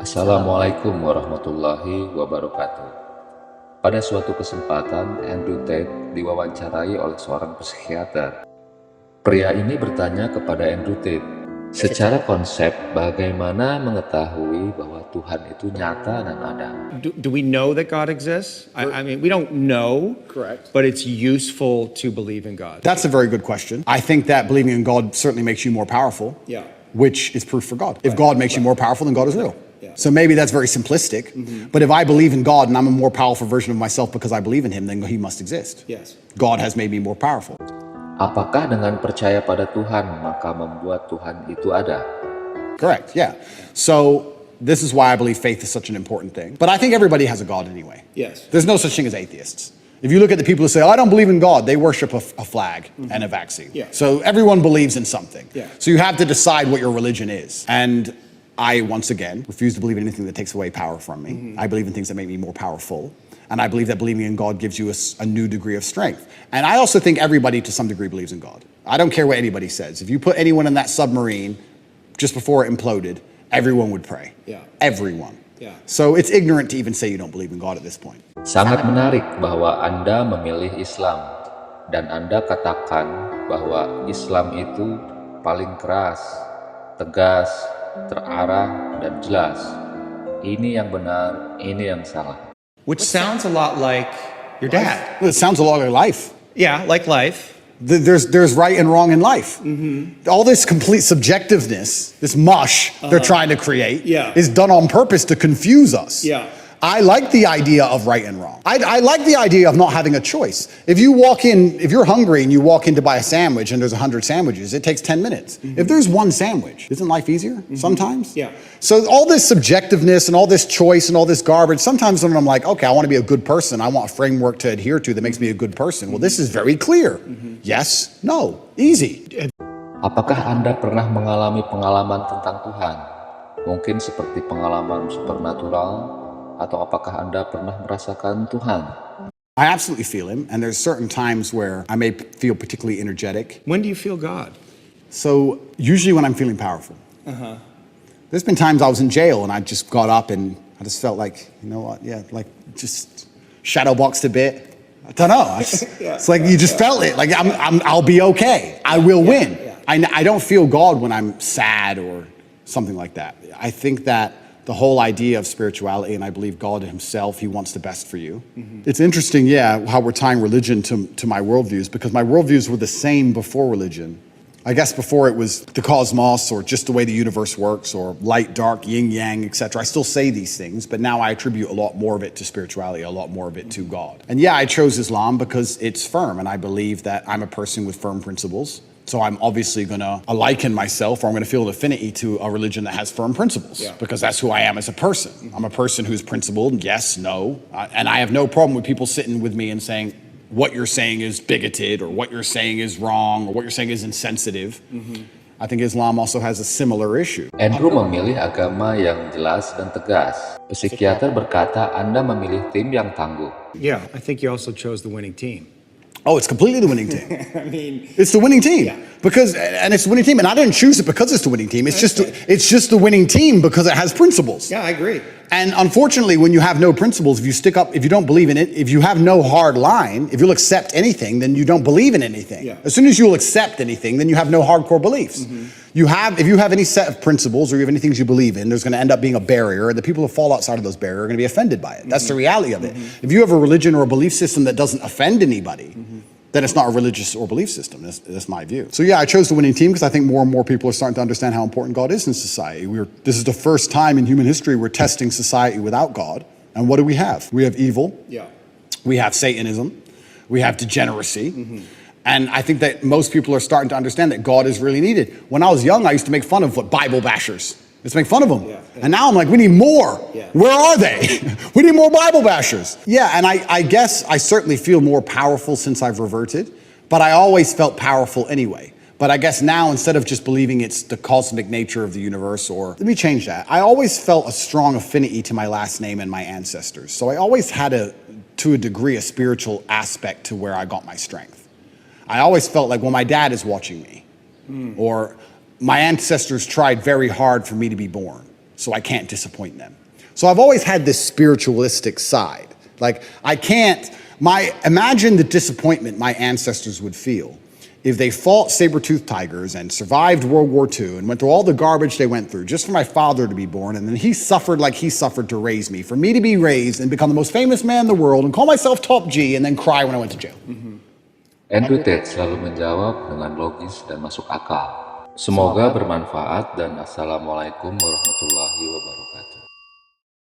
Assalamualaikum warahmatullahi wabarakatuh. Pada suatu kesempatan, Andrew Tate diwawancarai oleh seorang psikiater. Pria ini bertanya kepada Andrew Tate, secara konsep bagaimana mengetahui bahwa Tuhan itu nyata dan ada? Do we know that God exists? I mean, we don't know, Correct. but it's useful to believe in God. That's a very good question. I think that believing in God certainly makes you more powerful, Yeah. which is proof for God. If God makes you more powerful, then God is real. Yeah. So maybe that's very simplistic, but if I believe in God and I'm a more powerful version of myself because I believe in Him, then He must exist. Yes. God has made me more powerful. Apakah dengan percaya pada Tuhan maka membuat Tuhan itu ada? Correct, yeah. So this is why I believe faith is such an important thing. But I think everybody has a God anyway. Yes. There's no such thing as atheists. If you look at the people who say, oh, I don't believe in God, they worship a flag and a vaccine. Yeah. So everyone believes in something. Yeah. So you have to decide what your religion is. And I, once again, refuse to believe in anything that takes away power from me. I believe in things that make me more powerful. And I believe that believing in God gives you a new degree of strength. And I also think everybody to some degree believes in God. I don't care what anybody says. If you put anyone in that submarine just before it imploded, everyone would pray. Yeah. Everyone. Yeah. So it's ignorant to even say you don't believe in God at this point. Sangat menarik bahwa Anda memilih Islam dan Anda katakan bahwa Islam itu paling keras, tegas, terarah, dan jelas. Ini yang benar, ini yang salah. Which sounds a lot like your dad. Well, it sounds a lot like life. Yeah, like life. There's right and wrong in life. All this complete subjectiveness, this mush they're trying to create, Yeah. is done on purpose to confuse us. Yeah. I like the idea of right and wrong. I like the idea of not having a choice. If you're hungry and you walk in to buy a sandwich and there's 100 sandwiches, it takes 10 minutes. If there's one sandwich, isn't life easier sometimes? Yeah. So all this subjectiveness and all this choice and all this garbage, sometimes when I'm like, okay, I want to be a good person, I want a framework to adhere to that makes me a good person. Well, this is very clear. Yes, no, easy. Apakah Anda pernah mengalami pengalaman tentang Tuhan? Mungkin seperti pengalaman supernatural, atau apakah Anda pernah merasakan Tuhan? I absolutely feel Him, and there's certain times where I may feel particularly energetic. When do you feel God? So usually when I'm feeling powerful. There's been times I was in jail and I just got up and I just felt like, you know what, yeah, like just shadow boxed a bit. I don't know. It's like you just felt it. Like I'll be okay. I will win. I don't feel God when I'm sad or something like that. I think that the whole idea of spirituality, and I believe God Himself, He wants the best for you. It's interesting, yeah, how we're tying religion to my worldviews, because my worldviews were the same before religion. I guess before it was the cosmos, or just the way the universe works, or light, dark, yin, yang, etc. I still say these things, but now I attribute a lot more of it to spirituality, a lot more of it to God. And yeah, I chose Islam because it's firm, and I believe that I'm a person with firm principles. So I'm obviously going to liken myself, or I'm going to feel an affinity to a religion that has firm principles, because that's who I am as a person. I'm a person who's principled, yes, no, and I have no problem with people sitting with me and saying, what you're saying is bigoted, or what you're saying is wrong, or what you're saying is insensitive. I think Islam also has a similar issue. Andrew memilih agama yang jelas dan tegas. Psikiater berkata Anda memilih tim yang tangguh. Yeah, I think you also chose the winning team. Oh, it's completely the winning team. I mean, It's the winning team, Yeah. and it's the winning team, and I didn't choose it because it's the winning team. It's just the winning team because it has principles. yeah, I agree. And unfortunately, when you have no principles, if you don't believe in it, if you have no hard line, if you'll accept anything, then you don't believe in anything. Yeah. As soon as you'll accept anything, then you have no hardcore beliefs. If you have any set of principles, or you have any things you believe in, there's going to end up being a barrier, and the people who fall outside of those barriers are going to be offended by it. That's the reality of it. If you have a religion or a belief system that doesn't offend anybody, then it's not a religious or belief system. That's my view. So yeah, I chose the winning team because I think more and more people are starting to understand how important God is in society. This is the first time in human history we're testing society without God. And what do we have? We have evil. Yeah. We have Satanism. We have degeneracy. And I think that most people are starting to understand that God is really needed. When I was young, I used to make fun of Bible bashers. Let's make fun of them. Yeah. And now I'm like, we need more. Yeah. Where are they? We need more Bible bashers. Yeah, and I guess I certainly feel more powerful since I've reverted, but I always felt powerful anyway. But I guess now, instead of just believing it's the cosmic nature of the universe, or let me change that. I always felt a strong affinity to my last name and my ancestors. So I always had to a degree, a spiritual aspect to where I got my strength. I always felt like, well, my dad is watching me, or my ancestors tried very hard for me to be born. so I can't disappoint them. So I've always had this spiritualistic side. Like, imagine the disappointment my ancestors would feel if they fought saber-toothed tigers and survived World War II and went through all the garbage they went through just for my father to be born, and then he suffered like he suffered to raise me, for me to be raised and become the most famous man in the world and call myself top G and then cry when I went to jail. Andrew Tate selalu menjawab dengan logis dan masuk akal. Semoga bermanfaat dan Assalamualaikum warahmatullahi wabarakatuh.